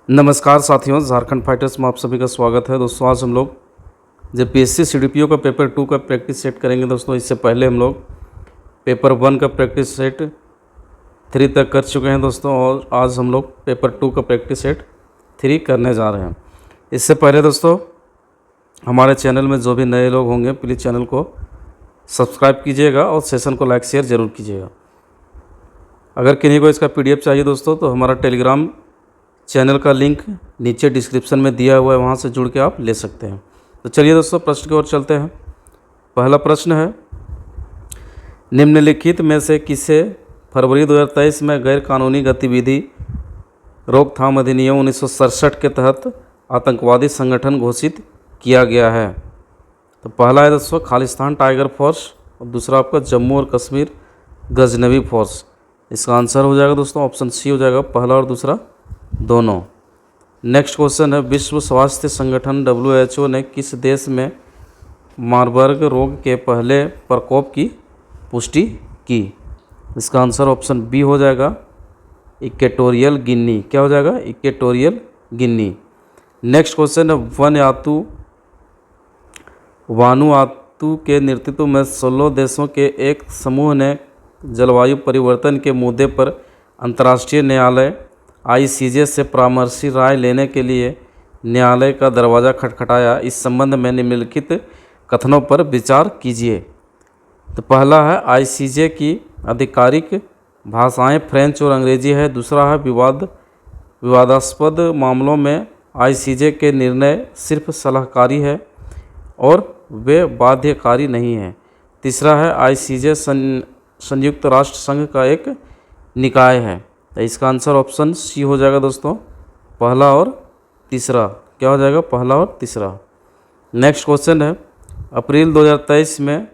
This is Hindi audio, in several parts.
नमस्कार साथियों, झारखंड फाइटर्स में आप सभी का स्वागत है। दोस्तों आज हम लोग जब पीएससी सीडीपीओ का पेपर 2 का प्रैक्टिस सेट करेंगे दोस्तों। इससे पहले हम लोग पेपर 1 का प्रैक्टिस सेट 3 तक कर चुके हैं दोस्तों, और आज हम लोग पेपर 2 का प्रैक्टिस सेट 3 करने जा रहे हैं। इससे पहले दोस्तों हमारे चैनल में जो भी नए लोग होंगे प्लीज़ चैनल को सब्सक्राइब कीजिएगा और सेशन को लाइक शेयर ज़रूर कीजिएगा। अगर किन्हीं को इसका PDF चाहिए दोस्तों तो हमारा टेलीग्राम चैनल का लिंक नीचे डिस्क्रिप्शन में दिया हुआ है, वहाँ से जुड़ के आप ले सकते हैं। तो चलिए दोस्तों प्रश्न की ओर चलते हैं। पहला प्रश्न है, निम्नलिखित में से किसे फरवरी 2023 में गैर कानूनी गतिविधि रोकथाम अधिनियम 1967 के तहत आतंकवादी संगठन घोषित किया गया है? तो पहला है दोस्तों खालिस्तान टाइगर फोर्स, और दूसरा आपका जम्मू और कश्मीर गजनवी फोर्स। इसका आंसर हो जाएगा दोस्तों ऑप्शन सी हो जाएगा, पहला और दूसरा दोनों। नेक्स्ट क्वेश्चन है, विश्व स्वास्थ्य संगठन WHO ने किस देश में मार्बर्ग रोग के पहले प्रकोप की पुष्टि की? इसका आंसर ऑप्शन बी हो जाएगा, इक्वेटोरियल गिनी। क्या हो जाएगा? Equatorial Guinea. नेक्स्ट क्वेश्चन है, वानुआतू के नेतृत्व में 16 देशों के एक समूह ने जलवायु परिवर्तन के मुद्दे पर अंतर्राष्ट्रीय न्यायालय ICJ से परामर्शी राय लेने के लिए न्यायालय का दरवाज़ा खटखटाया। इस संबंध में निम्नलिखित कथनों पर विचार कीजिए। तो पहला है ICJ की आधिकारिक भाषाएं फ्रेंच और अंग्रेजी है। दूसरा है विवादास्पद मामलों में ICJ के निर्णय सिर्फ सलाहकारी है और वे बाध्यकारी नहीं है। तीसरा है ICJ संयुक्त राष्ट्र संघ का एक निकाय है। तो इसका आंसर ऑप्शन सी हो जाएगा दोस्तों, पहला और तीसरा। क्या हो जाएगा? पहला और तीसरा। नेक्स्ट क्वेश्चन है, अप्रैल 2023 में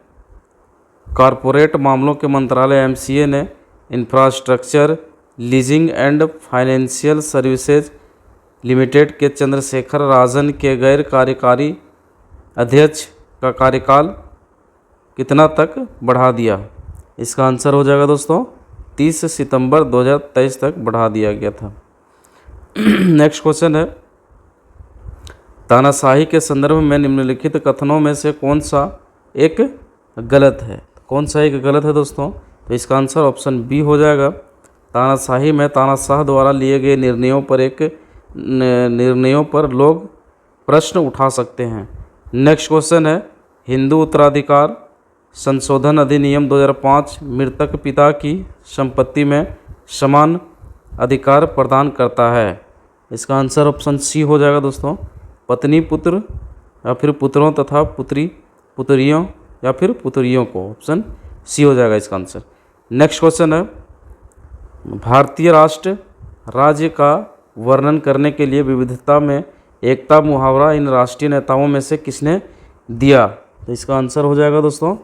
कॉरपोरेट मामलों के मंत्रालय MCA ने infrastructure leasing and financial services limited के चंद्रशेखर राजन के गैर कार्यकारी अध्यक्ष का कार्यकाल कितना तक बढ़ा दिया? इसका आंसर हो जाएगा दोस्तों 30 सितंबर 2023 तक बढ़ा दिया गया था। नेक्स्ट क्वेश्चन है, तानाशाही के संदर्भ में निम्नलिखित कथनों में से कौन सा एक गलत है? कौन सा एक गलत है दोस्तों? तो इसका आंसर ऑप्शन बी हो जाएगा, तानाशाही में तानाशाह द्वारा लिए गए निर्णयों पर लोग प्रश्न उठा सकते हैं। नेक्स्ट क्वेश्चन है, हिंदू उत्तराधिकार संशोधन अधिनियम 2005 मृतक पिता की संपत्ति में समान अधिकार प्रदान करता है। इसका आंसर ऑप्शन सी हो जाएगा दोस्तों, पत्नी पुत्र या फिर पुत्रों तथा पुत्रियों या फिर पुत्रियों को। ऑप्शन सी हो जाएगा इसका आंसर। नेक्स्ट क्वेश्चन है, भारतीय राष्ट्र राज्य का वर्णन करने के लिए विविधता में एकता मुहावरा इन राष्ट्रीय नेताओं में से किसने दिया? तो इसका आंसर हो जाएगा दोस्तों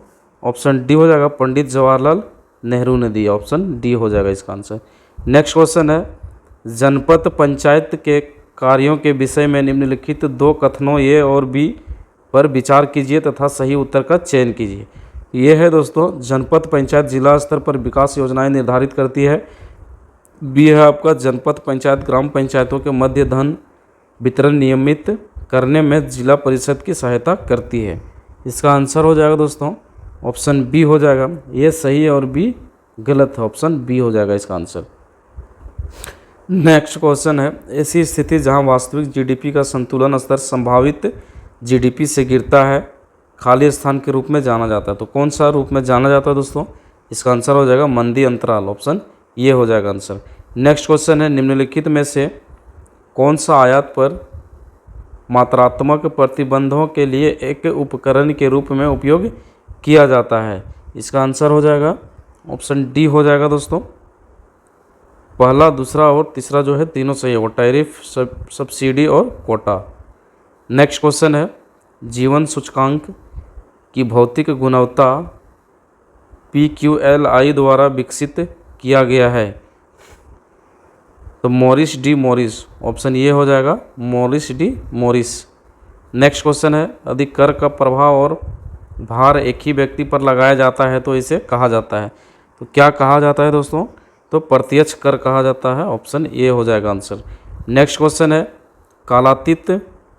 ऑप्शन डी हो जाएगा, पंडित जवाहरलाल नेहरू ने दिया। ऑप्शन डी हो जाएगा इसका आंसर। नेक्स्ट क्वेश्चन है, जनपद पंचायत के कार्यों के विषय में निम्नलिखित 2 कथनों ए और बी पर विचार कीजिए तथा सही उत्तर का चयन कीजिए। ये है दोस्तों, जनपद पंचायत जिला स्तर पर विकास योजनाएं निर्धारित करती है। बी है आपका, जनपद पंचायत ग्राम पंचायतों के मध्य धन वितरण नियमित करने में जिला परिषद की सहायता करती है। इसका आंसर हो जाएगा दोस्तों ऑप्शन बी हो जाएगा। ये सही है और बी गलत है, ऑप्शन बी हो जाएगा इसका आंसर। नेक्स्ट क्वेश्चन है, ऐसी स्थिति जहां वास्तविक GDP का संतुलन स्तर संभावित GDP से गिरता है खाली स्थान के रूप में जाना जाता है। तो कौन सा रूप में जाना जाता है दोस्तों? इसका आंसर हो जाएगा मंदी अंतराल। ऑप्शन ये हो जाएगा आंसर। नेक्स्ट क्वेश्चन है, निम्नलिखित में से कौन सा आयात पर मात्रात्मक प्रतिबंधों के लिए एक उपकरण के रूप में उपयोग किया जाता है? इसका आंसर हो जाएगा ऑप्शन डी हो जाएगा दोस्तों, पहला दूसरा और तीसरा जो है तीनों सही है, टैरिफ सब्सिडी और कोटा। नेक्स्ट क्वेश्चन है, जीवन सूचकांक की भौतिक गुणवत्ता PQLI द्वारा विकसित किया गया है? तो मॉरिस डी मॉरिस। ऑप्शन ये हो जाएगा Morris D Morris. Next question है, अधिक कर का प्रभाव और भार एक ही व्यक्ति पर लगाया जाता है तो इसे कहा जाता है? तो क्या कहा जाता है दोस्तों? तो प्रत्यक्ष कर कहा जाता है। ऑप्शन ए हो जाएगा आंसर। नेक्स्ट क्वेश्चन है कालातीत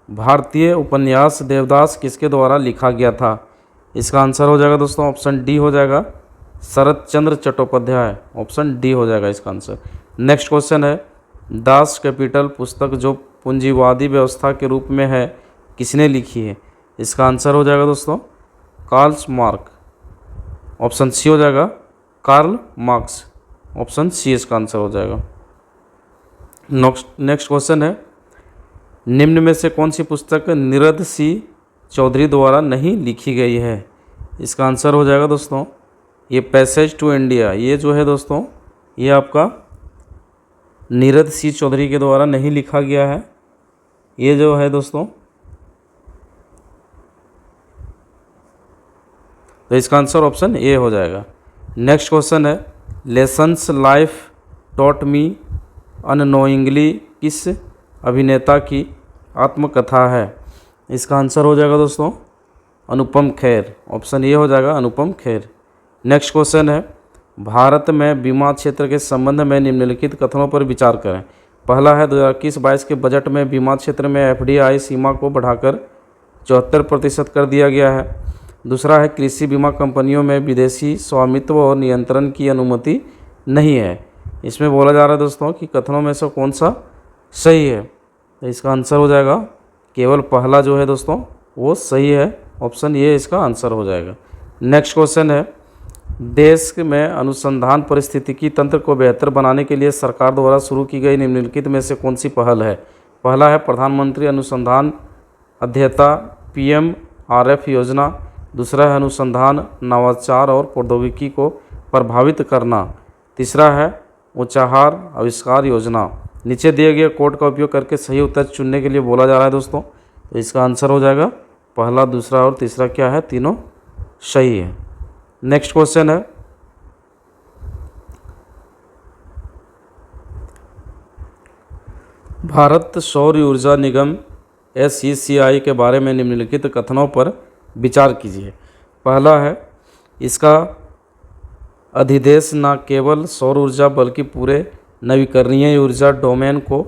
भारतीय उपन्यास देवदास किसके द्वारा लिखा गया था? इसका आंसर हो जाएगा दोस्तों ऑप्शन डी हो जाएगा शरत चंद्र चट्टोपाध्याय। ऑप्शन डी हो जाएगा इसका आंसर। नेक्स्ट क्वेश्चन है दास कैपिटल पुस्तक जो पूंजीवादी व्यवस्था के रूप में है किसने लिखी है? इसका आंसर हो जाएगा दोस्तों कार्ल मार्क्स। ऑप्शन सी हो जाएगा कार्ल मार्क्स। ऑप्शन सी इसका आंसर हो जाएगा। नेक्स्ट क्वेश्चन है निम्न में से कौन सी पुस्तक नीरद सिंह चौधरी द्वारा नहीं लिखी गई है? इसका आंसर हो जाएगा दोस्तों ये पैसेज टू इंडिया। ये जो है दोस्तों ये आपका नीरद सिंह चौधरी के द्वारा नहीं लिखा गया है। ये जो है दोस्तों तो इसका आंसर ऑप्शन ए हो जाएगा। नेक्स्ट क्वेश्चन है lessons life taught me unknowingly किस अभिनेता की आत्मकथा है? इसका आंसर हो जाएगा दोस्तों अनुपम खेर। ऑप्शन ए हो जाएगा अनुपम खेर। नेक्स्ट क्वेश्चन है भारत में बीमा क्षेत्र के संबंध में निम्नलिखित कथनों पर विचार करें। पहला है 2021-22 के बजट में बीमा क्षेत्र में एफडीआई सीमा को बढ़ाकर 74% कर दिया गया है। दूसरा है कृषि बीमा कंपनियों में विदेशी स्वामित्व और नियंत्रण की अनुमति नहीं है। इसमें बोला जा रहा है दोस्तों कि कथनों में से कौन सा सही है? तो इसका आंसर हो जाएगा केवल पहला जो है दोस्तों वो सही है। ऑप्शन ये इसका आंसर हो जाएगा। नेक्स्ट क्वेश्चन है देश में अनुसंधान पारिस्थितिकी तंत्र को बेहतर बनाने के लिए सरकार द्वारा शुरू की गई निम्नलिखित में से कौन सी पहल है? पहला है प्रधानमंत्री अनुसंधान अध्ययता PMRF योजना। दूसरा है अनुसंधान नवाचार और प्रौद्योगिकी को प्रभावित करना। तीसरा है ऊंचाहार आविष्कार योजना। नीचे दिए गए कोड का उपयोग करके सही उत्तर चुनने के लिए बोला जा रहा है दोस्तों। तो इसका आंसर हो जाएगा पहला, दूसरा और तीसरा क्या है, तीनों सही है। नेक्स्ट क्वेश्चन है भारत सौर ऊर्जा निगम SECI के बारे में निम्नलिखित कथनों पर विचार कीजिए। पहला है इसका अधिदेश न केवल सौर ऊर्जा बल्कि पूरे नवीकरणीय ऊर्जा डोमेन को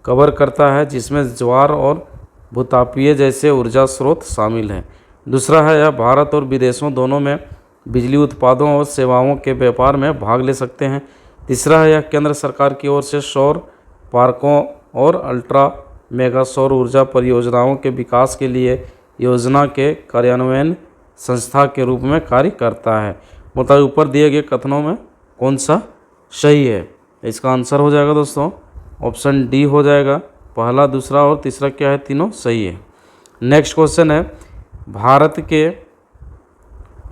कवर करता है जिसमें ज्वार और भूतापीय जैसे ऊर्जा स्रोत शामिल हैं। दूसरा है यह भारत और विदेशों दोनों में बिजली उत्पादों और सेवाओं के व्यापार में भाग ले सकते हैं। तीसरा है यह केंद्र सरकार की ओर से सौर पार्कों और अल्ट्रा मेगा सौर ऊर्जा परियोजनाओं के विकास के लिए योजना के कार्यान्वयन संस्था के रूप में कार्य करता है। मतलब ऊपर दिए गए कथनों में कौन सा सही है? इसका आंसर हो जाएगा दोस्तों ऑप्शन डी हो जाएगा। पहला, दूसरा और तीसरा क्या है, तीनों सही है। नेक्स्ट क्वेश्चन है भारत के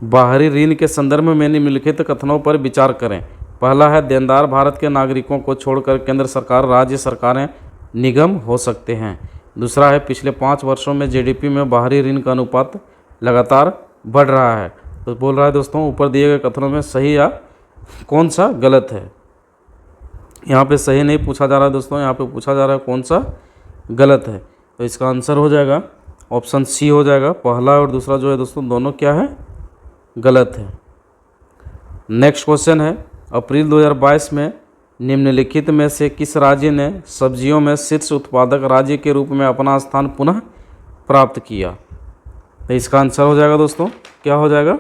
बाहरी ऋण के संदर्भ में निम्नलिखित कथनों पर विचार करें। पहला है देनदार भारत के नागरिकों को छोड़कर केंद्र सरकार, राज्य सरकारें, निगम हो सकते हैं। दूसरा है पिछले 5 वर्षों में GDP में बाहरी ऋण का अनुपात लगातार बढ़ रहा है। तो बोल रहा है दोस्तों ऊपर दिए गए कथनों में सही या कौन सा गलत है। यहाँ पे सही नहीं पूछा जा रहा है दोस्तों, यहाँ पे पूछा जा रहा है कौन सा गलत है। तो इसका आंसर हो जाएगा ऑप्शन सी हो जाएगा। पहला और दूसरा जो है दोस्तों दोनों क्या है, गलत है। नेक्स्ट क्वेश्चन है अप्रैल 2022 में निम्नलिखित में से किस राज्य ने सब्जियों में शीर्ष उत्पादक राज्य के रूप में अपना स्थान पुनः प्राप्त किया? तो इसका आंसर हो जाएगा दोस्तों क्या हो जाएगा,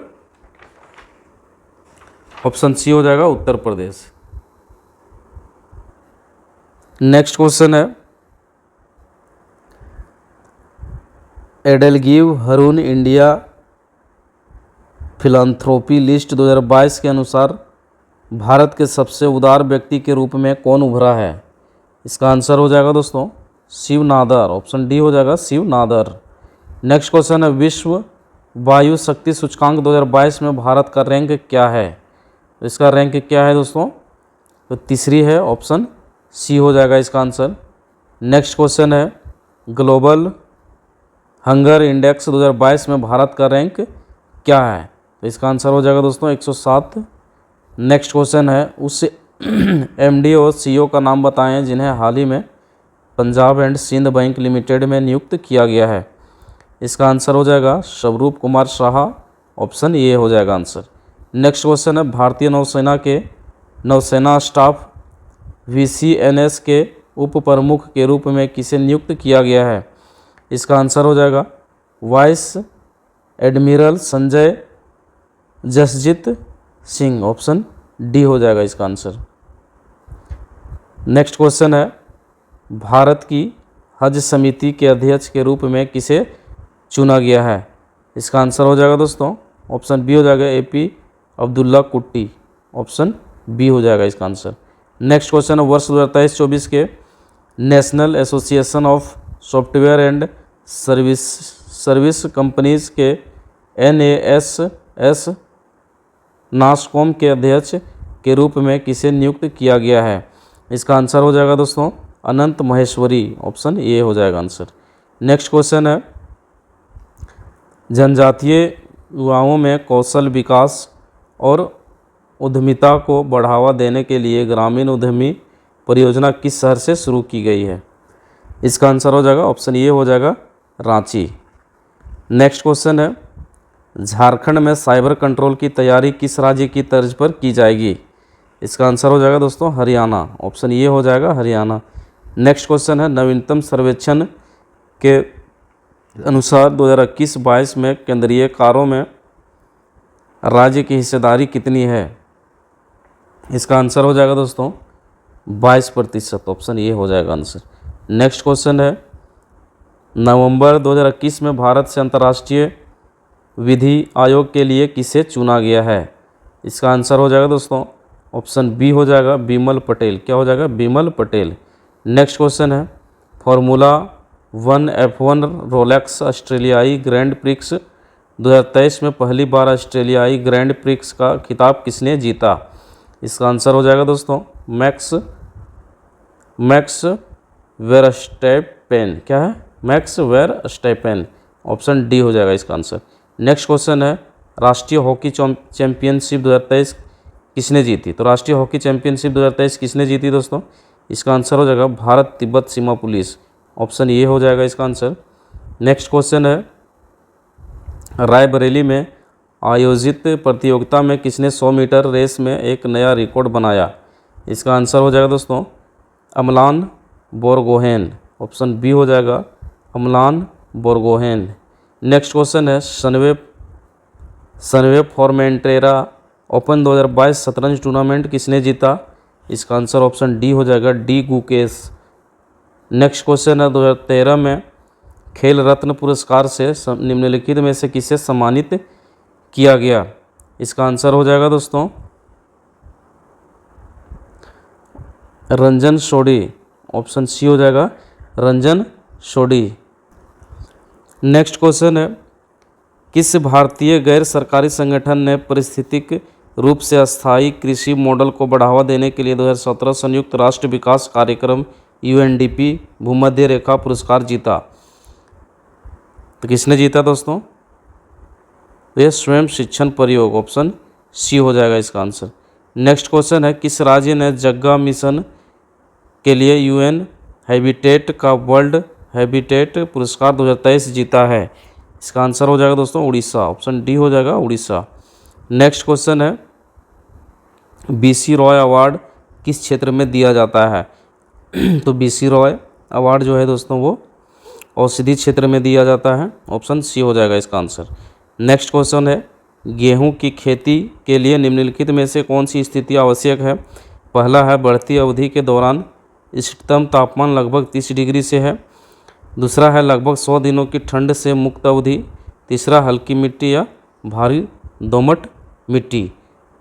ऑप्शन सी हो जाएगा उत्तर प्रदेश। नेक्स्ट क्वेश्चन है एडेलगिव हरून इंडिया फिलांथ्रोपी लिस्ट 2022 के अनुसार भारत के सबसे उदार व्यक्ति के रूप में कौन उभरा है? इसका आंसर हो जाएगा दोस्तों शिव नादर। ऑप्शन डी हो जाएगा शिव नादर। नेक्स्ट क्वेश्चन है विश्व वायु शक्ति सूचकांक 2022 में भारत का रैंक क्या है? तो इसका रैंक क्या है दोस्तों, तो तीसरी है, ऑप्शन सी हो जाएगा इसका आंसर। नेक्स्ट क्वेश्चन है ग्लोबल हंगर इंडेक्स 2022 में भारत का रैंक क्या है? तो इसका आंसर हो जाएगा दोस्तों 107। नेक्स्ट क्वेश्चन है उस MD और CEO का नाम बताएं जिन्हें हाल ही में Punjab and Sindh bank limited में नियुक्त किया गया है। इसका आंसर हो जाएगा स्वरूप कुमार शाह। ऑप्शन ए हो जाएगा आंसर। नेक्स्ट क्वेश्चन है भारतीय नौसेना के नौसेना स्टाफ VCNS के उप प्रमुख के रूप में किसे नियुक्त किया गया है? इसका आंसर हो जाएगा vice admiral Sanjay Jasjit Singh. Option D हो जाएगा इसका आंसर। नेक्स्ट क्वेश्चन है, भारत की हज समिति के अध्यक्ष के रूप में किसे चुना गया है? इसका आंसर हो जाएगा दोस्तों ऑप्शन बी हो जाएगा एपी अब्दुल्ला कुट्टी। ऑप्शन बी हो जाएगा इसका आंसर। नेक्स्ट क्वेश्चन है, वर्ष 2023-24 के national association of software and service companies के NASS नासकॉम के अध्यक्ष के रूप में किसे नियुक्त किया गया है? इसका आंसर हो जाएगा दोस्तों अनंत महेश्वरी। ऑप्शन ए हो जाएगा आंसर। नेक्स्ट क्वेश्चन है, जनजातीय युवाओं में कौशल विकास और उद्यमिता को बढ़ावा देने के लिए ग्रामीण उद्यमी परियोजना किस शहर से शुरू की गई है? इसका आंसर हो जाएगा ऑप्शन ए हो जाएगा रांची। नेक्स्ट क्वेश्चन है, झारखंड में साइबर कंट्रोल की तैयारी किस राज्य की तर्ज पर की जाएगी? इसका आंसर हो जाएगा दोस्तों हरियाणा। ऑप्शन ए हो जाएगा हरियाणा। नेक्स्ट क्वेश्चन है, नवीनतम सर्वेक्षण के अनुसार 2021-22 में केंद्रीय कारों में राज्य की हिस्सेदारी कितनी है? इसका आंसर हो जाएगा दोस्तों 22%। ऑप्शन ए हो जाएगा आंसर। नेक्स्ट क्वेश्चन है, नवंबर 2021 में भारत से अंतर्राष्ट्रीय विधि आयोग के लिए किसे चुना गया है? इसका आंसर हो जाएगा दोस्तों ऑप्शन बी हो जाएगा बिमल पटेल। क्या हो जाएगा? बिमल पटेल। नेक्स्ट क्वेश्चन है, फार्मूला 1 F1 रोलेक्स ऑस्ट्रेलियाई ग्रैंड प्रिक्स 2023 में पहली बार ऑस्ट्रेलियाई ग्रैंड प्रिक्स का खिताब किसने जीता? इसका आंसर हो जाएगा दोस्तों मैक्स वेरस्टैपेन। क्या है? Max Verstappen. ऑप्शन डी हो जाएगा इसका आंसर। नेक्स्ट क्वेश्चन है, राष्ट्रीय हॉकी चैंपियनशिप 2023 किसने जीती? तो राष्ट्रीय हॉकी चैंपियनशिप 2023 किसने जीती दोस्तों? इसका आंसर हो जाएगा भारत तिब्बत सीमा पुलिस। ऑप्शन ए हो जाएगा इसका आंसर। नेक्स्ट क्वेश्चन है, रायबरेली में आयोजित प्रतियोगिता में किसने 100 मीटर रेस में एक नया रिकॉर्ड बनाया? इसका आंसर हो जाएगा दोस्तों अमलान बोरगोहेन। ऑप्शन बी हो जाएगा अमलान बोरगोहेन। नेक्स्ट क्वेश्चन है, सनवे फॉर्मेंटेरा ओपन 2022 शतरंज टूर्नामेंट किसने जीता? इसका आंसर ऑप्शन डी हो जाएगा डी गुकेश। नेक्स्ट क्वेश्चन है, 2013 में खेल रत्न पुरस्कार से निम्नलिखित में से किसे सम्मानित किया गया? इसका आंसर हो जाएगा दोस्तों रंजन सोडी। ऑप्शन सी हो जाएगा रंजन सोडी। नेक्स्ट क्वेश्चन है, किस भारतीय गैर सरकारी संगठन ने पारिस्थितिक रूप से अस्थायी कृषि मॉडल को बढ़ावा देने के लिए 2017 संयुक्त राष्ट्र विकास कार्यक्रम UNDP भूमध्य रेखा पुरस्कार जीता? तो किसने जीता दोस्तों? यह स्वयं शिक्षण परियोग। ऑप्शन सी हो जाएगा इसका आंसर। नेक्स्ट क्वेश्चन है, किस राज्य ने जग्गा मिशन के लिए UN हैबिटेट का वर्ल्ड हैबिटेट पुरस्कार 2023 जीता है? इसका आंसर हो जाएगा दोस्तों उड़ीसा। ऑप्शन डी हो जाएगा उड़ीसा। नेक्स्ट क्वेश्चन है, BC रॉय अवार्ड किस क्षेत्र में दिया जाता है? तो BC रॉय अवार्ड जो है दोस्तों वो औषधि क्षेत्र में दिया जाता है। ऑप्शन सी हो जाएगा इसका आंसर। नेक्स्ट क्वेश्चन है, गेहूं की खेती के लिए निम्नलिखित में से कौन सी स्थिति आवश्यक है? पहला है बढ़ती अवधि के दौरान इष्टतम तापमान लगभग 30 डिग्री से है। दूसरा है लगभग 100 दिनों की ठंड से मुक्त अवधि। तीसरा हल्की मिट्टी या भारी दोमट मिट्टी।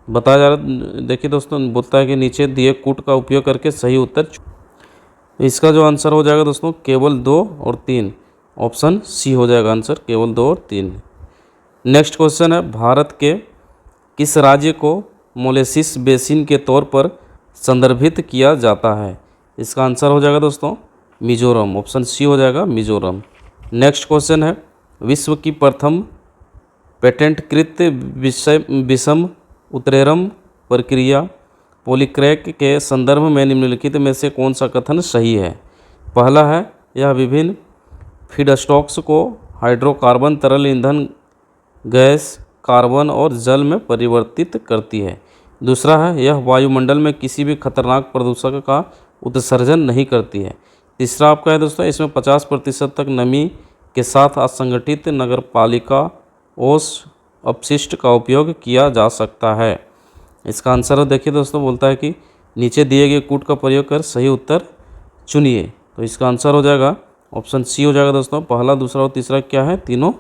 बताया जा रहा, देखिए दोस्तों बोलता है कि नीचे दिए कूट का उपयोग करके सही उत्तर। इसका जो आंसर हो जाएगा दोस्तों केवल 2 और 3। ऑप्शन सी हो जाएगा आंसर केवल 2 और 3। नेक्स्ट क्वेश्चन है, भारत के किस राज्य को मोलेसिस बेसिन के तौर पर संदर्भित किया जाता है? इसका आंसर हो जाएगा दोस्तों मिजोरम। ऑप्शन सी हो जाएगा मिजोरम। नेक्स्ट क्वेश्चन है, विश्व की प्रथम पेटेंटकृत विषम उत्प्रेरम प्रक्रिया पॉलीक्रैक के संदर्भ में निम्नलिखित में से कौन सा कथन सही है? पहला है यह विभिन्न फीडस्टॉक्स को हाइड्रोकार्बन तरल ईंधन गैस कार्बन और जल में परिवर्तित करती है। दूसरा है यह वायुमंडल में किसी भी खतरनाक प्रदूषक का उत्सर्जन नहीं करती है। तीसरा आपका है दोस्तों, इसमें 50% तक नमी के साथ असंगठित नगरपालिका ओस अपशिष्ट का उपयोग किया जा सकता है। इसका आंसर देखिए दोस्तों, बोलता है कि नीचे दिए गए कूट का प्रयोग कर सही उत्तर चुनिए। तो इसका आंसर हो जाएगा ऑप्शन सी हो जाएगा दोस्तों। पहला, दूसरा और तीसरा क्या है, तीनों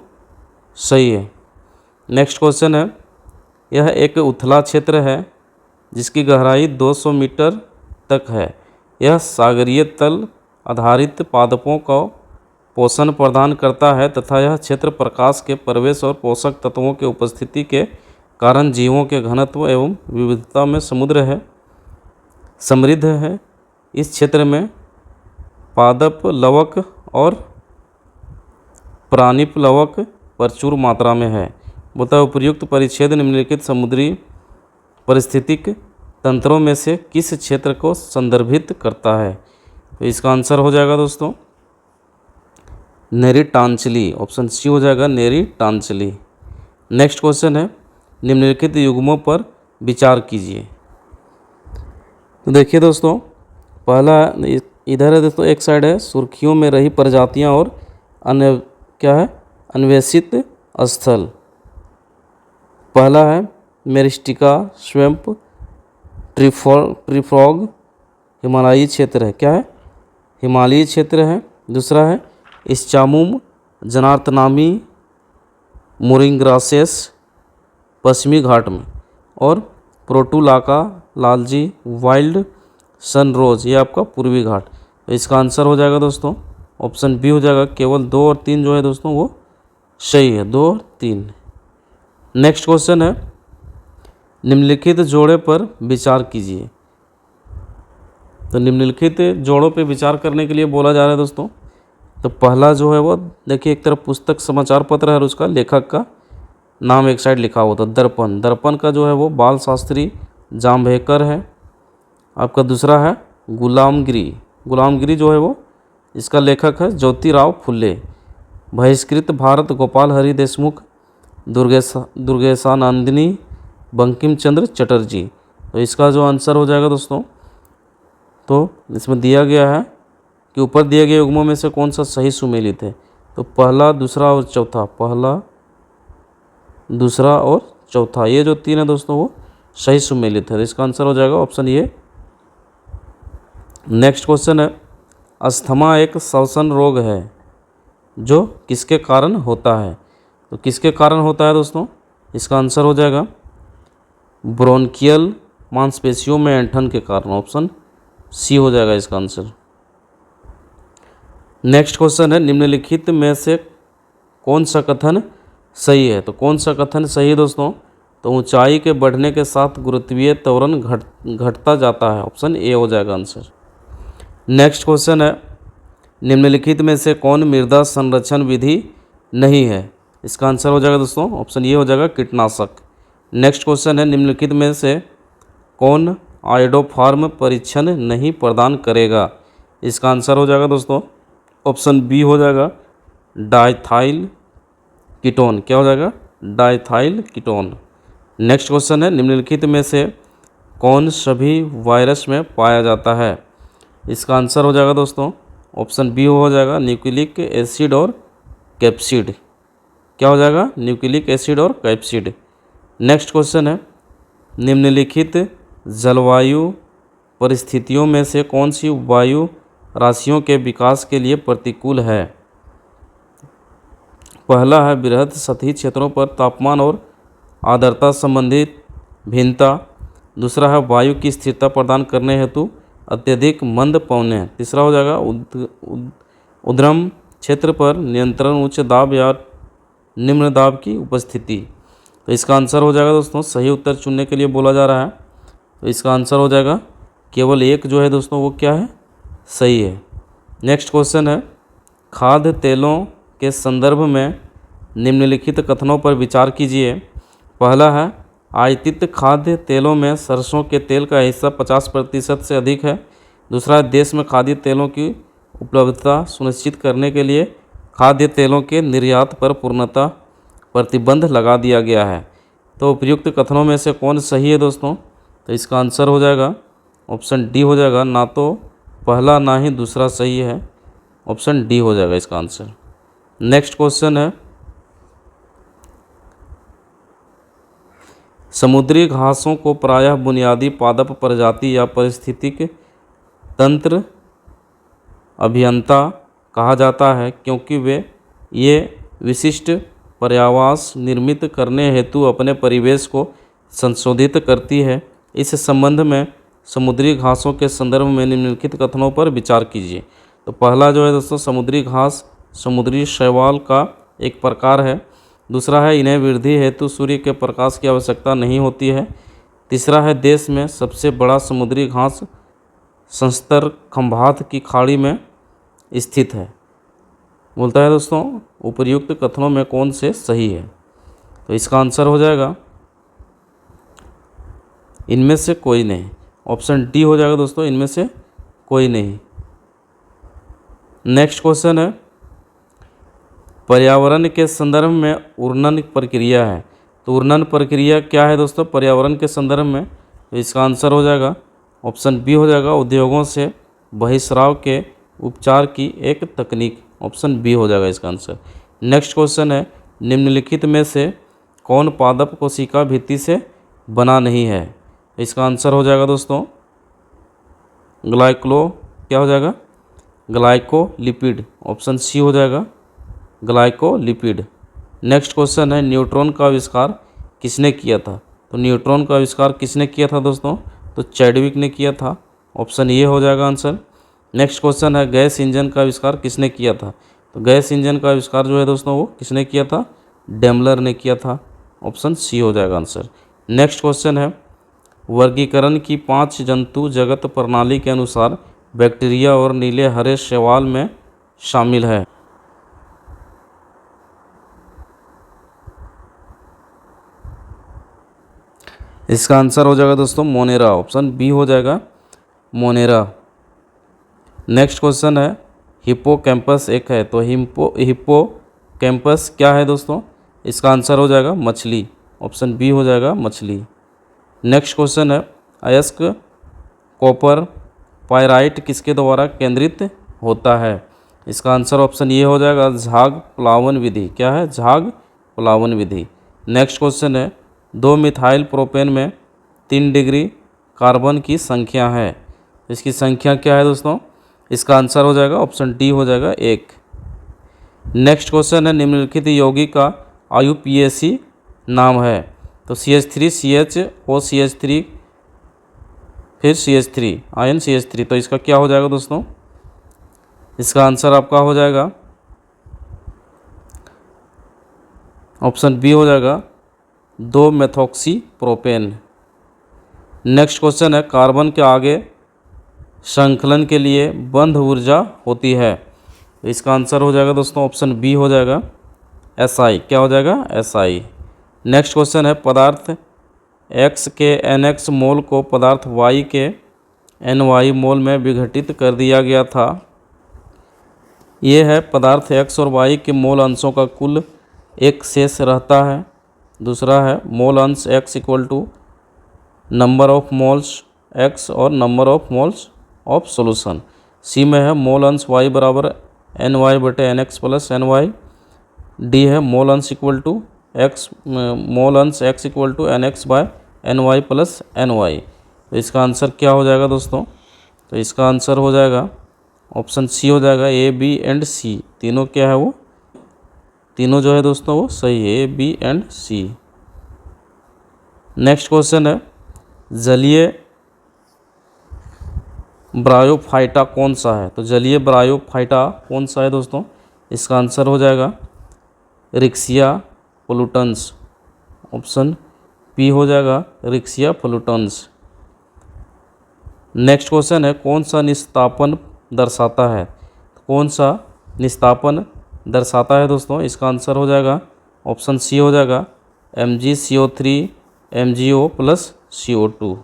सही है। नेक्स्ट क्वेश्चन है, यह एक उथला क्षेत्र है जिसकी गहराई 200 मीटर तक है। यह सागरीय तल आधारित पादपों को पोषण प्रदान करता है तथा यह क्षेत्र प्रकाश के प्रवेश और पोषक तत्वों के उपस्थिति के कारण जीवों के घनत्व एवं विविधता में समृद्ध है। इस क्षेत्र में पादप लवक और प्राणीप्लवक प्रचुर मात्रा में है। बोलता है उपयुक्त परिच्छेद निम्नलिखित समुद्री पारिस्थितिक तंत्रों में से किस क्षेत्र को संदर्भित करता है। तो इसका आंसर हो जाएगा दोस्तों नेरिटांचली, ऑप्शन सी हो जाएगा नेरिटांचली। नेक्स्ट क्वेश्चन है, निम्नलिखित युग्मों पर विचार कीजिए। तो देखिए दोस्तों, पहला इधर है दोस्तों, एक साइड है सुर्खियों में रही प्रजातियां और अन्य क्या है अन्वेषित स्थल। पहला है मेरिस्टिका स्वैम्प ट्रीफ्रॉग, हिमालयी क्षेत्र है, क्या है हिमालयी क्षेत्र है। दूसरा है इस्चामुम जनार्तनामी मोरिंग्रासेस, पश्चिमी घाट में। और प्रोटुलाका लालजी वाइल्ड सनरोज, ये आपका पूर्वी घाट। तो इसका आंसर हो जाएगा दोस्तों ऑप्शन बी हो जाएगा। केवल 2 और 3 जो है दोस्तों वो सही है, 2 और 3। नेक्स्ट क्वेश्चन है, निम्नलिखित जोड़े पर विचार कीजिए। तो निम्नलिखित जोड़ों पर विचार करने के लिए बोला जा रहा है दोस्तों। तो पहला जो है वो देखिए, एक तरफ पुस्तक समाचार पत्र है और उसका लेखक का नाम एक साइड लिखा हुआ था दर्पण। दर्पण का जो है वो बाल शास्त्री जाम्भेकर है आपका। दूसरा है गुलामगिरी, गुलामगिरी जो है वो इसका लेखक है ज्योतिराव फुले। बहिष्कृत भारत गोपाल हरि देशमुख, दुर्गेशानंदिनी, बंकिम चंद्र चटर्जी। तो इसका जो आंसर हो जाएगा दोस्तों, तो इसमें दिया गया है कि ऊपर दिए गए युग्मों में से कौन सा सही सुमेलित है। तो पहला, दूसरा और चौथा, पहला, दूसरा और चौथा, ये जो 3 है दोस्तों वो सही सुमेलित है। इसका आंसर हो जाएगा ऑप्शन ए। नेक्स्ट क्वेश्चन है, अस्थमा एक श्वसन रोग है जो किसके कारण होता है। तो किसके कारण होता है दोस्तों, इसका आंसर हो जाएगा ब्रोंकियल मांसपेशियों में ऐंठन के कारण, ऑप्शन सी हो जाएगा इसका आंसर। नेक्स्ट क्वेश्चन है, निम्नलिखित में से कौन सा कथन सही है। तो कौन सा कथन सही है दोस्तों, तो ऊंचाई के बढ़ने के साथ गुरुत्वीय त्वरण घटता जाता है, ऑप्शन ए हो जाएगा आंसर। नेक्स्ट क्वेश्चन है, निम्नलिखित में से कौन मृदा संरक्षण विधि नहीं है। इसका आंसर हो जाएगा दोस्तों ऑप्शन ए हो जाएगा कीटनाशक। नेक्स्ट क्वेश्चन है, निम्नलिखित में से कौन आयोडोफार्म परीक्षण नहीं प्रदान करेगा। इसका आंसर हो जाएगा दोस्तों ऑप्शन बी हो जाएगा डाइथाइल कीटोन, क्या हो जाएगा डाइथाइल कीटोन। नेक्स्ट क्वेश्चन है, निम्नलिखित में से कौन सभी वायरस में पाया जाता है। इसका आंसर हो जाएगा दोस्तों ऑप्शन बी हो जाएगा न्यूक्लिक एसिड और कैप्सिड, क्या हो जाएगा न्यूक्लिक एसिड और कैप्सिड। नेक्स्ट क्वेश्चन है, निम्नलिखित जलवायु परिस्थितियों में से कौन सी वायु राशियों के विकास के लिए प्रतिकूल है। पहला है बृहद सतही क्षेत्रों पर तापमान और आर्द्रता संबंधित भिन्नता। दूसरा है वायु की स्थिरता प्रदान करने हेतु अत्यधिक मंद पवनें। तीसरा हो जाएगा उद्रम क्षेत्र पर नियंत्रण उच्च दाब या निम्न दाब की उपस्थिति। तो इसका आंसर हो जाएगा दोस्तों, सही उत्तर चुनने के लिए बोला जा रहा है। तो इसका आंसर हो जाएगा केवल एक जो है दोस्तों वो क्या है सही है। नेक्स्ट क्वेश्चन है, खाद्य तेलों के संदर्भ में निम्नलिखित कथनों पर विचार कीजिए। पहला है आयातित खाद्य तेलों में सरसों के तेल का हिस्सा 50% से अधिक है। दूसरा है देश में खाद्य तेलों की उपलब्धता सुनिश्चित करने के लिए खाद्य तेलों के निर्यात पर पूर्णतः प्रतिबंध लगा दिया गया है। तो उपयुक्त कथनों में से कौन सही है दोस्तों, तो इसका आंसर हो जाएगा ऑप्शन डी हो जाएगा, ना तो पहला ना ही दूसरा सही है, ऑप्शन डी हो जाएगा इसका आंसर। नेक्स्ट क्वेश्चन है, समुद्री घासों को प्रायः बुनियादी पादप प्रजाति या पारिस्थितिक तंत्र अभियंता कहा जाता है क्योंकि वे ये विशिष्ट पर्यावास निर्मित करने हेतु अपने परिवेश को संशोधित करती है। इस संबंध में समुद्री घासों के संदर्भ में निम्नलिखित कथनों पर विचार कीजिए। तो पहला जो है दोस्तों, समुद्री घास समुद्री शैवाल का एक प्रकार है। दूसरा है, इन्हें वृद्धि हेतु सूर्य के प्रकाश की आवश्यकता नहीं होती है। तीसरा है, देश में सबसे बड़ा समुद्री घास संस्तर खंभात की खाड़ी में स्थित है। बोलता है दोस्तों, उपर्युक्त कथनों में कौन से सही है? तो इसका आंसर हो जाएगा इनमें से कोई नहीं, ऑप्शन डी हो जाएगा दोस्तों, इनमें से कोई नहीं। नेक्स्ट क्वेश्चन है, पर्यावरण के संदर्भ में उर्णन प्रक्रिया है। तो उर्णन प्रक्रिया क्या है दोस्तों पर्यावरण के संदर्भ में? तो इसका आंसर हो जाएगा ऑप्शन बी हो जाएगा, उद्योगों से बहिस्राव के उपचार की एक तकनीक, ऑप्शन बी हो जाएगा इसका आंसर। नेक्स्ट क्वेश्चन है, निम्नलिखित में से कौन पादप कोशिका भित्ति से बना नहीं है? इसका आंसर हो जाएगा दोस्तों क्या हो जाएगा? ग्लाइकोलिपिड, ऑप्शन सी हो जाएगा ग्लाइकोलिपिड। नेक्स्ट क्वेश्चन है, न्यूट्रॉन का आविष्कार किसने किया था? तो न्यूट्रॉन का आविष्कार किसने किया था दोस्तों? तो चैडविक ने किया था, ऑप्शन ए हो जाएगा आंसर। नेक्स्ट क्वेश्चन है, गैस इंजन का आविष्कार किसने किया था? तो गैस इंजन का आविष्कार जो है दोस्तों वो किसने किया था? डेमलर ने किया था, ऑप्शन सी हो जाएगा आंसर। नेक्स्ट क्वेश्चन है, वर्गीकरण की 5 जंतु जगत प्रणाली के अनुसार बैक्टीरिया और नीले हरे शैवाल में शामिल है। इसका आंसर हो जाएगा दोस्तों मोनेरा, ऑप्शन बी हो जाएगा मोनेरा। नेक्स्ट क्वेश्चन है, हिप्पोकैम्पस एक है, तो हिप्पोकैम्पस क्या है दोस्तों? इसका आंसर हो जाएगा मछली, ऑप्शन बी हो जाएगा मछली। नेक्स्ट क्वेश्चन है, अयस्क कॉपर पाइराइट किसके द्वारा केंद्रित होता है? इसका आंसर ऑप्शन ये हो जाएगा झाग प्लावन विधि। क्या है? झाग प्लावन विधि। नेक्स्ट क्वेश्चन है, 2 मिथाइल प्रोपेन में 3 डिग्री कार्बन की संख्या है, इसकी संख्या क्या है दोस्तों? इसका आंसर हो जाएगा ऑप्शन डी हो जाएगा 1। नेक्स्ट क्वेश्चन है, निम्नलिखित यौगिक का IUPAC नाम है। तो CH3 CHO CH3 फिर CH3 आयन CH3, तो इसका क्या हो जाएगा दोस्तों? इसका आंसर आपका हो जाएगा ऑप्शन बी हो जाएगा 2 मेथॉक्सी प्रोपेन। नेक्स्ट क्वेश्चन है, कार्बन के आगे संकलन के लिए बंध ऊर्जा होती है, तो इसका आंसर हो जाएगा दोस्तों ऑप्शन बी हो जाएगा SI। क्या हो जाएगा? SI। नेक्स्ट क्वेश्चन है, पदार्थ X के NX मोल को पदार्थ Y के NY मोल में विघटित कर दिया गया था। ये है पदार्थ X और Y के मोल अंशों का कुल एक शेष रहता है। दूसरा है मोल अंश X equal to number of moles X और number of moles of solution. C में है मोल अंश Y बराबर NY/NX प्लस NY। डी है मोल अंश equal to X equal to NX/NY plus NY। तो इसका आंसर क्या हो जाएगा दोस्तों? तो इसका आंसर हो जाएगा ऑप्शन सी हो जाएगा A, B एंड C। तीनों क्या है वो? तीनों जो है दोस्तों वो सही है, A, B and C। Next question है, जलीय ब्रायोफाइटा कौन सा है? तो जलीय ब्रायोफाइटा कौन सा है दोस्तों? इसका आंसर हो जाएगा रिक्सिया पोलूटन्स, ऑप्शन पी हो जाएगा रिक्सिया पोलूटन्स। नेक्स्ट क्वेश्चन है, कौन सा निस्तापन दर्शाता है? कौन सा निस्तापन दर्शाता है दोस्तों? इसका आंसर हो जाएगा ऑप्शन सी हो जाएगा MgCO3 MgO plus CO2।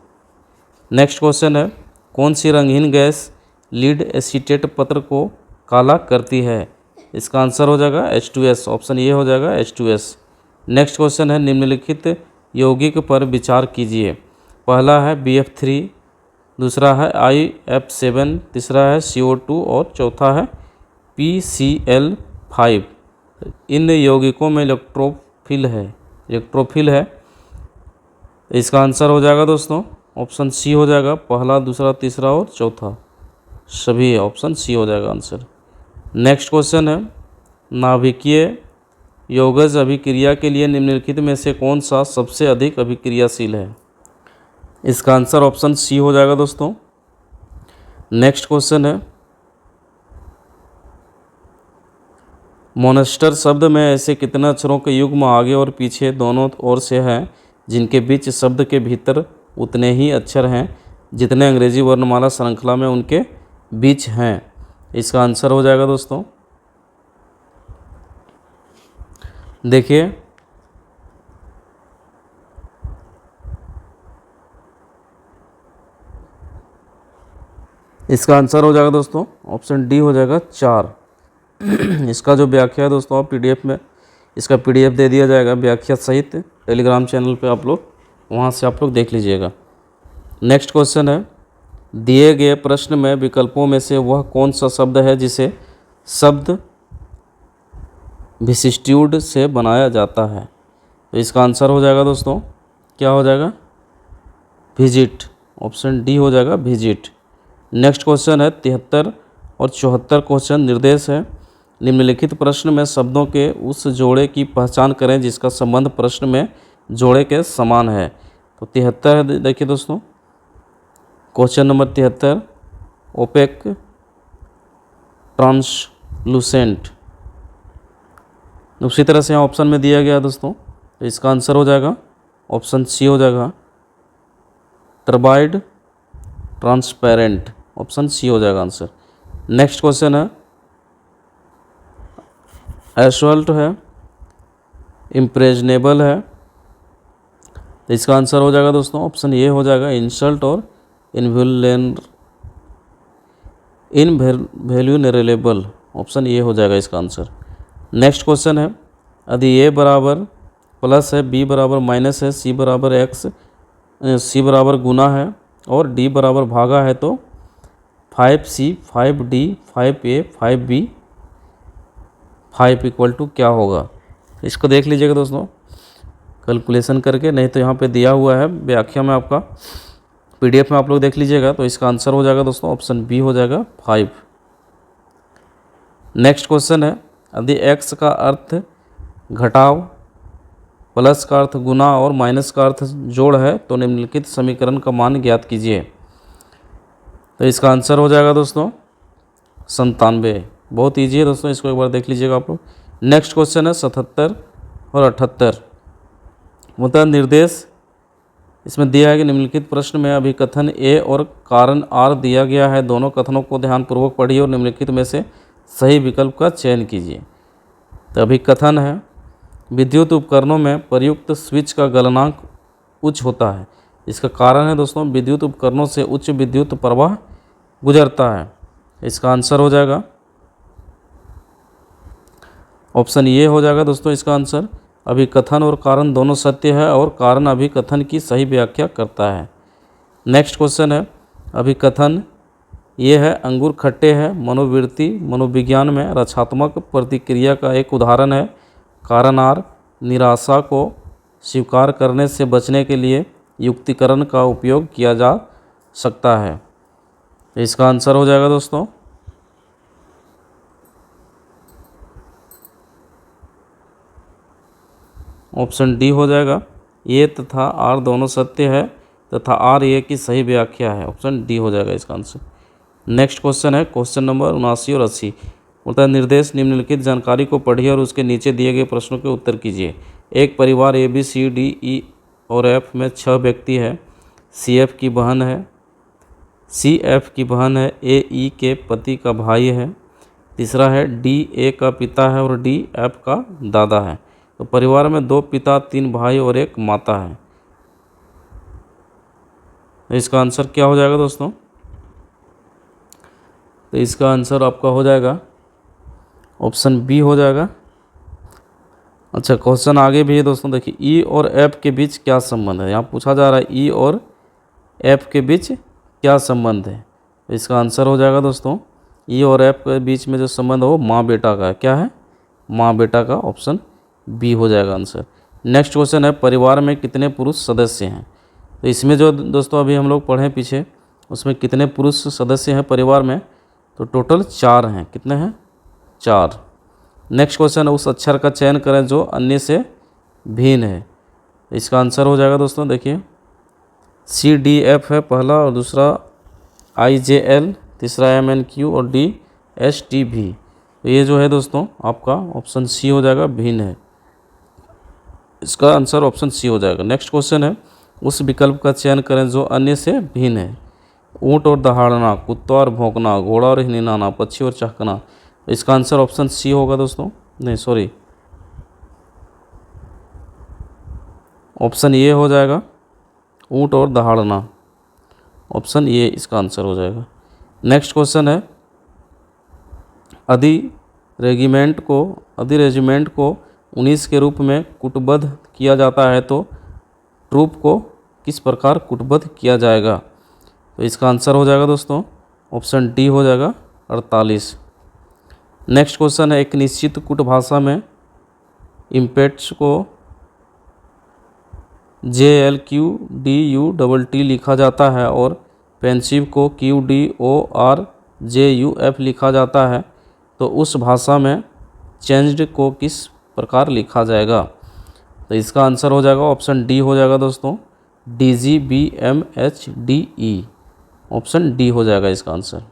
Next question है, कौन सी रंगीन गैस लीड एसीटेट पत्र को काला करती है? इसका आंसर हो जाएगा H2S, ऑप्शन ये हो जाएगा H2S। नेक्स्ट क्वेश्चन है, निम्नलिखित यौगिक पर विचार कीजिए। पहला है BF3, दूसरा है IF7, तीसरा है CO2 और चौथा है PCl5। इन यौगिकों में इलेक्ट्रोफिल है। इसका आंसर हो जाएगा दोस्तों ऑप्शन सी हो जाएगा, पहला, दूसरा, तीसरा और चौथा सभी ऑप्शन सी हो जाएगा आंसर। नेक्स्ट क्वेश्चन है, नाभिकीय यौगज अभिक्रिया के लिए निम्नलिखित में से कौन सा सबसे अधिक अभिक्रियाशील है? इसका आंसर ऑप्शन सी हो जाएगा दोस्तों। नेक्स्ट क्वेश्चन है, मोनेस्टर शब्द में ऐसे कितने अक्षरों के युग्म आगे और पीछे दोनों ओर से हैं जिनके बीच शब्द के भीतर उतने ही अक्षर हैं जितने अंग्रेजी वर्णमाला श्रृंखला में उनके बीच हैं? इसका आंसर हो जाएगा दोस्तों, देखिए इसका आंसर हो जाएगा दोस्तों ऑप्शन डी हो जाएगा 4। इसका जो व्याख्या है दोस्तों आप PDF में इसका PDF दे दिया जाएगा व्याख्या सहित टेलीग्राम चैनल पे, आप लोग वहाँ से आप लोग देख लीजिएगा। नेक्स्ट क्वेश्चन है, दिए गए प्रश्न में विकल्पों में से वह कौन सा शब्द है जिसे शब्द विशिष्ट्यूड से बनाया जाता है? तो इसका आंसर हो जाएगा दोस्तों, क्या हो जाएगा? विजिट, ऑप्शन डी हो जाएगा विजिट। नेक्स्ट क्वेश्चन है 73 और 74 क्वेश्चन निर्देश है, निम्नलिखित प्रश्न में शब्दों के उस जोड़े की पहचान करें जिसका संबंध प्रश्न में जोड़े के समान है। तो 73 है, देखिए दोस्तों क्वेश्चन नंबर 73, ओपेक, ट्रांसलूसेंट। उसी तरह से यहाँ ऑप्शन में दिया गया है दोस्तों, तो इसका आंसर हो जाएगा ऑप्शन सी हो जाएगा, टर्बाइड, ट्रांसपेरेंट, ऑप्शन सी हो जाएगा आंसर। नेक्स्ट क्वेश्चन है, एसवाल्ट है, इम्प्रेजनेबल है, तो इसका आंसर हो जाएगा दोस्तों ऑप्शन ए हो जाएगा, इंसल्ट और इनवैल्यूनरेबल, ऑप्शन ए हो जाएगा इसका आंसर। नेक्स्ट क्वेश्चन है, यदि ए बराबर प्लस है, बी बराबर माइनस है, सी बराबर एक्स, सी बराबर गुना है और डी बराबर भागा है तो 5C, 5D, 5A, 5B, 5 equal to क्या होगा? इसको देख लीजिएगा दोस्तों कैलकुलेशन करके, नहीं तो यहाँ पे दिया हुआ है व्याख्या में, आपका PDF में आप लोग देख लीजिएगा। तो इसका आंसर हो जाएगा दोस्तों ऑप्शन बी हो जाएगा 5। नेक्स्ट क्वेश्चन है, यदि x का अर्थ घटाव, प्लस का अर्थ गुना और माइनस का अर्थ जोड़ है तो निम्नलिखित समीकरण का मान ज्ञात कीजिए। तो इसका आंसर हो जाएगा दोस्तों 97। बहुत ईजी है दोस्तों, इसको एक बार देख लीजिएगा आप लोग। नेक्स्ट क्वेश्चन है 77 और 78, मतलब निर्देश इसमें दिया है कि निम्नलिखित प्रश्न में अभिकथन ए और कारण आर दिया गया है, दोनों कथनों को ध्यानपूर्वक पढ़िए और निम्नलिखित में से सही विकल्प का चयन कीजिए। तो अभिकथन है, विद्युत उपकरणों में प्रयुक्त स्विच का गलनांक उच्च होता है। इसका कारण है दोस्तों विद्युत उपकरणों से उच्च विद्युत प्रवाह गुजरता है। इसका आंसर हो जाएगा ऑप्शन ए हो जाएगा दोस्तों इसका आंसर। अभिकथन और कारण दोनों सत्य है और कारण अभिकथन की सही व्याख्या करता है। नेक्स्ट क्वेश्चन है, अभिकथन ये है अंगूर खट्टे है मनोवृत्ति मनोविज्ञान में रक्षात्मक प्रतिक्रिया का एक उदाहरण है। कारण आर, निराशा को स्वीकार करने से बचने के लिए युक्तिकरण का उपयोग किया जा सकता है। इसका आंसर हो जाएगा दोस्तों ऑप्शन डी हो जाएगा। ए तथा आर दोनों सत्य है तथा आर ए की सही व्याख्या है, ऑप्शन डी हो जाएगा इसका आंसर। नेक्स्ट क्वेश्चन है क्वेश्चन नंबर 79 और 80, बोलता है निर्देश निम्नलिखित जानकारी को पढ़िए और उसके नीचे दिए गए प्रश्नों के उत्तर कीजिए। एक परिवार ABCDE और F में 6 व्यक्ति है। CF की बहन है, CF की बहन है, AE के पति का भाई है, तीसरा है DA का पिता है और D F का दादा है। तो परिवार में 2 पिता, 3 भाई और 1 माता है। तो इसका आंसर क्या हो जाएगा दोस्तों? तो इसका आंसर आपका हो जाएगा ऑप्शन बी हो जाएगा। अच्छा क्वेश्चन आगे भी है दोस्तों, देखिए E और F के बीच क्या संबंध है। यहाँ पूछा जा रहा है E और F के बीच क्या संबंध है? इसका आंसर हो जाएगा दोस्तों ई और एफ के बीच में जो संबंध है वो माँ बेटा का है। क्या है? माँ बेटा का, ऑप्शन बी हो जाएगा आंसर। नेक्स्ट क्वेश्चन है परिवार में कितने पुरुष सदस्य हैं? तो इसमें जो दोस्तों अभी हम लोग पढ़े पीछे, उसमें कितने पुरुष सदस्य हैं परिवार में? तो टोटल 4 हैं। कितने हैं? 4। नेक्स्ट क्वेश्चन है उस अक्षर का चयन करें जो अन्य से भिन्न है। इसका आंसर हो जाएगा दोस्तों, देखिए CDF है पहला, और दूसरा IJL, तीसरा MNQ और DSTV। तो ये जो है दोस्तों आपका ऑप्शन सी हो जाएगा, भिन्न है। इसका आंसर ऑप्शन सी हो जाएगा। नेक्स्ट क्वेश्चन है उस विकल्प का चयन करें जो अन्य से भिन्न है। ऊँट और दहाड़ना, कुत्ता और भौंकना, घोड़ा और हिनहिनाना, पक्षी और चहकना। इसका आंसर ऑप्शन सी होगा दोस्तों, नहीं सॉरी, ऑप्शन ए हो जाएगा, ऊँट और दहाड़ना, ऑप्शन ए इसका आंसर हो जाएगा। नेक्स्ट क्वेश्चन है रेजिमेंट को 19 के रूप में कूटबद्ध किया जाता है तो ट्रूप को किस प्रकार कूटबद्ध किया जाएगा? तो इसका आंसर हो जाएगा दोस्तों ऑप्शन डी हो जाएगा, 48। नेक्स्ट क्वेश्चन है एक निश्चित कूट भाषा में इम्पेट्स को JLQDUTT लिखा जाता है और पेंसिव को QDORJUF लिखा जाता है, तो उस भाषा में चेंज्ड को किस प्रकार लिखा जाएगा? तो इसका आंसर हो जाएगा ऑप्शन डी हो जाएगा दोस्तों, DGBMHDE, ऑप्शन डी हो जाएगा इसका आंसर।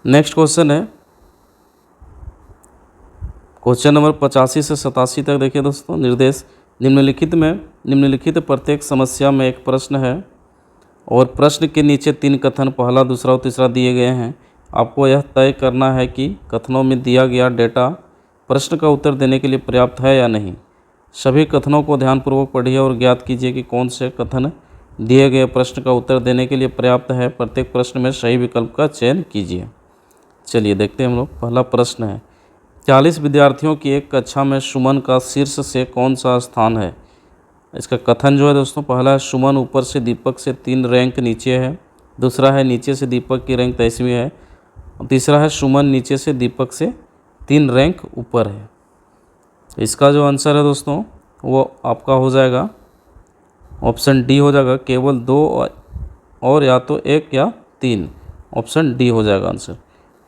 नेक्स्ट क्वेश्चन है क्वेश्चन नंबर 85 से 87 तक देखिए दोस्तों। निर्देश निम्नलिखित प्रत्येक समस्या में एक प्रश्न है और प्रश्न के नीचे 3 कथन पहला, दूसरा और तीसरा दिए गए हैं। आपको यह तय करना है कि कथनों में दिया गया डेटा प्रश्न का उत्तर देने के लिए पर्याप्त है या नहीं। सभी कथनों को ध्यानपूर्वक पढ़िए और ज्ञात कीजिए कि कौन से कथन दिए गए प्रश्न का उत्तर देने के लिए पर्याप्त है। प्रत्येक प्रश्न में सही विकल्प का चयन कीजिए। चलिए देखते हैं हम लोग। पहला प्रश्न है 40 विद्यार्थियों की एक कक्षा में सुमन का शीर्ष से कौन सा स्थान है? इसका कथन जो है दोस्तों, पहला है सुमन ऊपर से दीपक से 3 रैंक नीचे है। दूसरा है नीचे से दीपक की रैंक 23वीं है। और तीसरा है सुमन नीचे से दीपक से 3 रैंक ऊपर है। इसका जो आंसर है दोस्तों वो आपका हो जाएगा ऑप्शन डी हो जाएगा, केवल 2 और या तो 1 या 3, ऑप्शन डी हो जाएगा आंसर।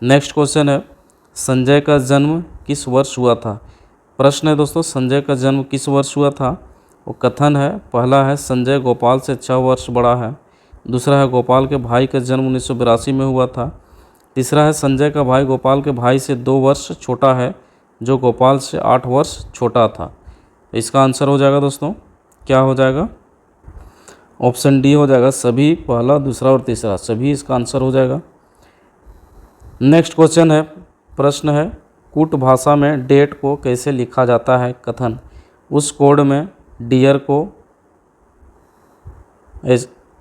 नेक्स्ट क्वेश्चन है संजय का जन्म किस वर्ष हुआ था? प्रश्न है दोस्तों संजय का जन्म किस वर्ष हुआ था? वो कथन है पहला है संजय गोपाल से 6 वर्ष बड़ा है। दूसरा है गोपाल के भाई का जन्म 1982 में हुआ था। तीसरा है संजय का भाई गोपाल के भाई से 2 वर्ष छोटा है जो गोपाल से 8 वर्ष छोटा था। इसका आंसर हो जाएगा दोस्तों, क्या हो जाएगा? ऑप्शन डी हो जाएगा, सभी, पहला, दूसरा और तीसरा, सभी इसका आंसर हो जाएगा। नेक्स्ट क्वेश्चन है प्रश्न है कूट भाषा में डेट को कैसे लिखा जाता है? कथन उस कोड में डियर को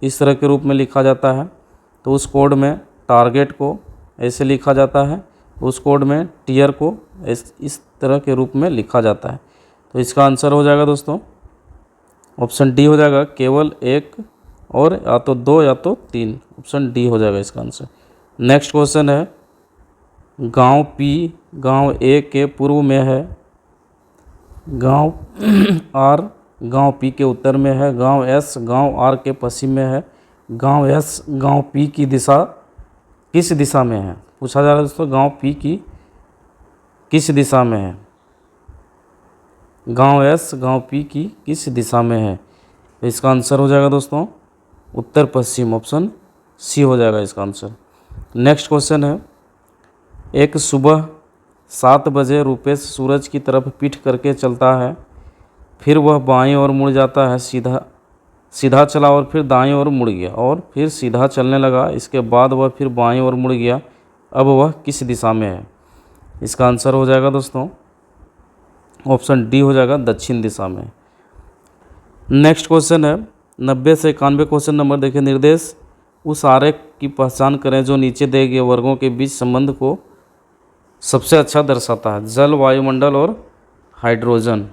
इस तरह के रूप में लिखा जाता है, तो उस कोड में टारगेट को ऐसे लिखा जाता है, उस कोड में टीयर को इस तरह के रूप में लिखा जाता है। तो इसका आंसर हो जाएगा दोस्तों ऑप्शन डी हो जाएगा, केवल 1 और या तो 2 या तो 3, ऑप्शन डी हो जाएगा इसका आंसर। नेक्स्ट क्वेश्चन है गांव पी गांव ए के पूर्व में है, गांव आर गांव पी के उत्तर में है, गांव एस गांव आर के पश्चिम में है, गांव एस गांव पी की दिशा किस दिशा में है? पूछा जा रहा है दोस्तों गांव पी की किस दिशा में है? गांव एस गांव पी की किस दिशा में है? तो इसका आंसर हो जाएगा दोस्तों उत्तर पश्चिम, ऑप्शन सी हो जाएगा इसका आंसर। नेक्स्ट क्वेश्चन है एक सुबह 7 बजे रूपेश सूरज की तरफ पीठ करके चलता है, फिर वह बाईं ओर मुड़ जाता है, सीधा चला और फिर दाईं ओर मुड़ गया और फिर सीधा चलने लगा, इसके बाद वह फिर बाईं ओर मुड़ गया, अब वह किस दिशा में है? इसका आंसर हो जाएगा दोस्तों ऑप्शन डी हो जाएगा, दक्षिण दिशा में। नेक्स्ट क्वेश्चन है 90 से 91 क्वेश्चन नंबर देखिए। निर्देश उस आरेख की पहचान करें जो नीचे दिए गए वर्गों के बीच संबंध को सबसे अच्छा दर्शाता है। जल, वायुमंडल और हाइड्रोजन।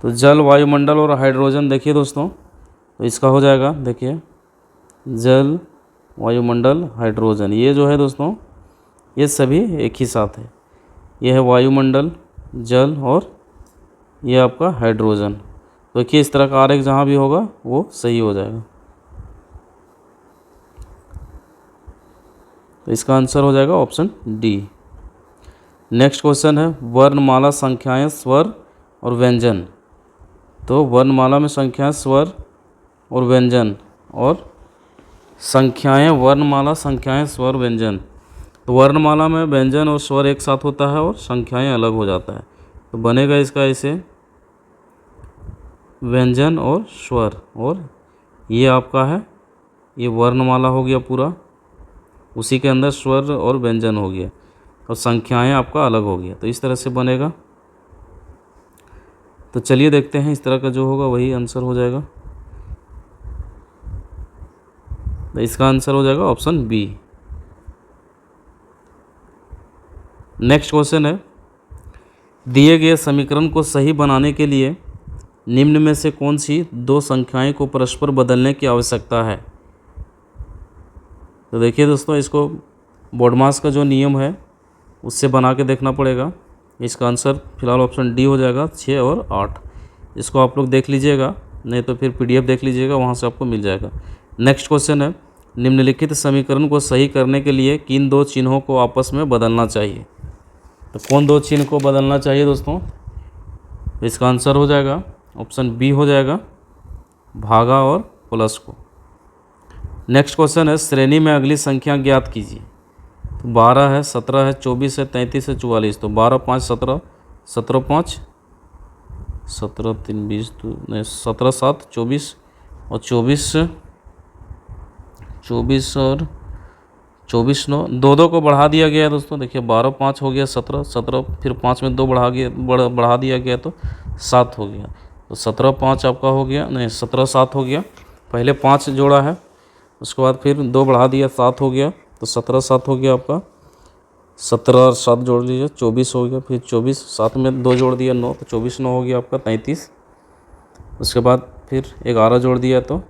तो जल, वायुमंडल और हाइड्रोजन देखिए दोस्तों, तो इसका हो जाएगा, देखिए जल, वायुमंडल, हाइड्रोजन, ये जो है दोस्तों ये सभी एक ही साथ है। ये है वायुमंडल, जल और ये आपका हाइड्रोजन। तो देखिए इस तरह का आरेख जहाँ भी होगा वो सही हो जाएगा। तो इसका आंसर हो जाएगा ऑप्शन डी। नेक्स्ट क्वेश्चन है वर्णमाला संख्याएं, स्वर और व्यंजन। तो वर्णमाला में संख्याएं, स्वर और व्यंजन, और संख्याएं, वर्णमाला संख्याएं, स्वर, व्यंजन। तो वर्णमाला में व्यंजन और स्वर एक साथ होता है और संख्याएं अलग हो जाता है। तो बनेगा इसका ऐसे व्यंजन और स्वर, और ये आपका है, ये वर्णमाला हो गया पूरा, उसी के अंदर स्वर और व्यंजन हो गया, और संख्याएं आपका अलग हो गया। तो इस तरह से बनेगा। तो चलिए देखते हैं, इस तरह का जो होगा वही आंसर हो जाएगा। तो इसका आंसर हो जाएगा ऑप्शन बी। नेक्स्ट क्वेश्चन है दिए गए समीकरण को सही बनाने के लिए निम्न में से कौन सी दो संख्याएं को परस्पर बदलने की आवश्यकता है। तो देखिए दोस्तों, इसको बोडमास का जो नियम है उससे बना के देखना पड़ेगा। इसका आंसर फिलहाल ऑप्शन डी हो जाएगा, 6 और 8। इसको आप लोग देख लीजिएगा, नहीं तो फिर पीडीएफ देख लीजिएगा, वहाँ से आपको मिल जाएगा। नेक्स्ट क्वेश्चन है निम्नलिखित समीकरण को सही करने के लिए किन दो चिन्हों को आपस में बदलना चाहिए। तो कौन दो चिन्ह को बदलना चाहिए दोस्तों। तो इसका आंसर हो जाएगा ऑप्शन बी हो जाएगा, भागा और प्लस को। नेक्स्ट क्वेश्चन है श्रेणी में अगली संख्या ज्ञात कीजिए। तो 12 है, 17 है, 24 है, 33 है, 44। तो 12 5 17, 17 5 17 3 20, 17 7 24 और 24 और 24 9, दो को बढ़ा दिया गया है दोस्तों। देखिए 12 5 हो गया 17, 17 फिर 5 में 2 बढ़ा दिया गया तो 7 हो गया। तो 17 5 आपका हो गया, नहीं 17 7 हो गया। पहले 5 जोड़ा है, उसके बाद फिर 2 बढ़ा दिया, 7 हो गया। तो 17 7 हो गया आपका, 17 और 7 जोड़ लीजिए 24 हो गया। फिर 24 7 में 2 जोड़ दिया 9, तो 24 9 हो गया आपका 33। उसके बाद फिर 11 जोड़ दिया तो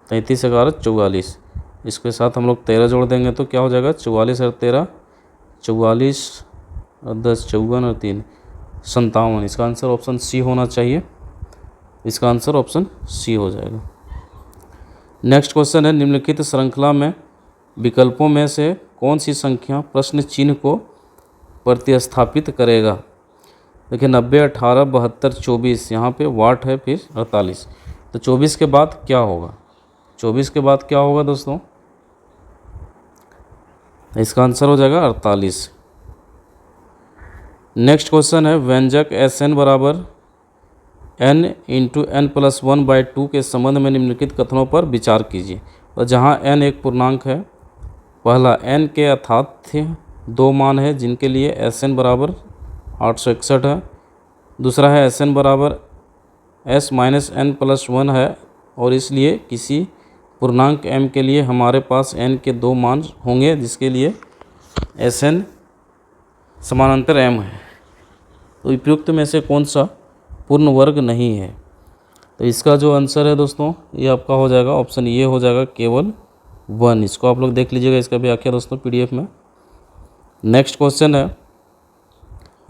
33 11 44। इसके साथ हम लोग 13 जोड़ देंगे तो क्या हो जाएगा, 44 और 13 44 और 10 54 और 3 57। इसका आंसर ऑप्शन सी होना चाहिए। इसका आंसर ऑप्शन सी हो जाएगा। नेक्स्ट क्वेश्चन है निम्नलिखित श्रृंखला में विकल्पों में से कौन सी संख्या प्रश्न चिन्ह को प्रतिस्थापित करेगा। देखिए 90 18 72 24, यहाँ पे वाट है, फिर 48। तो 24 के बाद क्या होगा, 24 के बाद क्या होगा दोस्तों। इसका आंसर हो जाएगा 48। नेक्स्ट क्वेश्चन है व्यंजक Sn बराबर n इंटू n प्लस 1/2 के संबंध में निम्नलिखित कथनों पर विचार कीजिए। और जहाँ n एक पूर्णांक है, पहला n के अथात्य 2 मान है जिनके लिए Sn बराबर 861 है। दूसरा है Sn बराबर s माइनस n प्लस 1 है, और इसलिए किसी पूर्णांक m के लिए हमारे पास n के 2 मान होंगे जिसके लिए Sn समानांतर m है। तो उपयुक्त में से कौन सा पूर्ण वर्ग नहीं है। तो इसका जो आंसर है दोस्तों ये आपका हो जाएगा ऑप्शन ये हो जाएगा केवल 1। इसको आप लोग देख लीजिएगा, इसका व्याख्या दोस्तों पीडीएफ में। नेक्स्ट क्वेश्चन है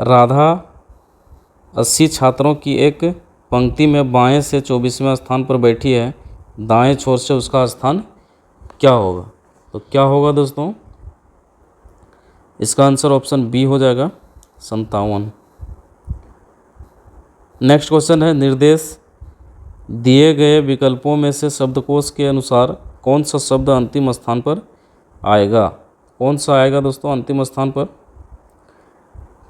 राधा 80 छात्रों की एक पंक्ति में बाएं से 24वें स्थान पर बैठी है, दाएं छोर से उसका स्थान क्या होगा। तो क्या होगा दोस्तों, इसका आंसर ऑप्शन बी हो जाएगा 57। नेक्स्ट क्वेश्चन है निर्देश दिए गए विकल्पों में से शब्दकोश के अनुसार कौन सा शब्द अंतिम स्थान पर आएगा। कौन सा आएगा दोस्तों अंतिम स्थान पर।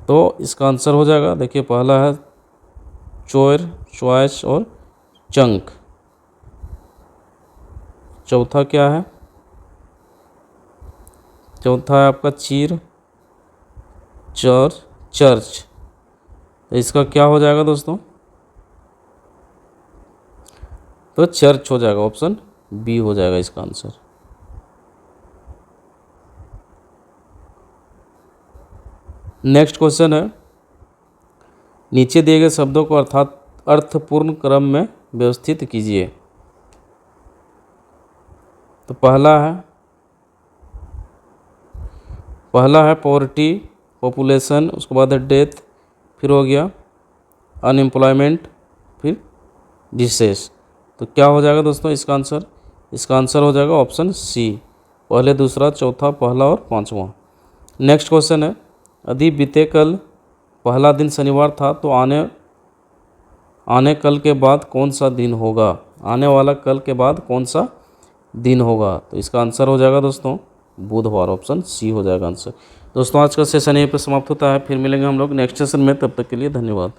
तो इसका आंसर हो जाएगा, देखिए पहला है चोर, चॉइस और चंक। चौथा क्या है, चौथा है आपका चीर, चर, चर्च। तो इसका क्या हो जाएगा दोस्तों, तो चर्च हो जाएगा, ऑप्शन बी हो जाएगा इसका आंसर। नेक्स्ट क्वेश्चन है नीचे दिए गए शब्दों को अर्थपूर्ण क्रम में व्यवस्थित कीजिए। तो पहला है पॉवर्टी, पॉपुलेशन, उसके बाद है डेथ, फिर हो गया अनएम्प्लॉयमेंट, फिर डिसेस। तो क्या हो जाएगा दोस्तों इसका आंसर हो जाएगा ऑप्शन सी, पहले, दूसरा, चौथा, पहला और पांचवा। नेक्स्ट क्वेश्चन है, यदि बीते कल पहला दिन शनिवार था तो आने कल के बाद कौन सा दिन होगा? आने वाला कल के बाद कौन सा दिन होगा? तो इसका आंसर हो जाएगा दोस्तों बुधवार, ऑप्शन सी हो जाएगा आंसर। दोस्तों आज का सेशन यहीं पर समाप्त होता है, फिर मिलेंगे हम लोग नेक्स्ट सेशन में, तब तक के लिए धन्यवाद।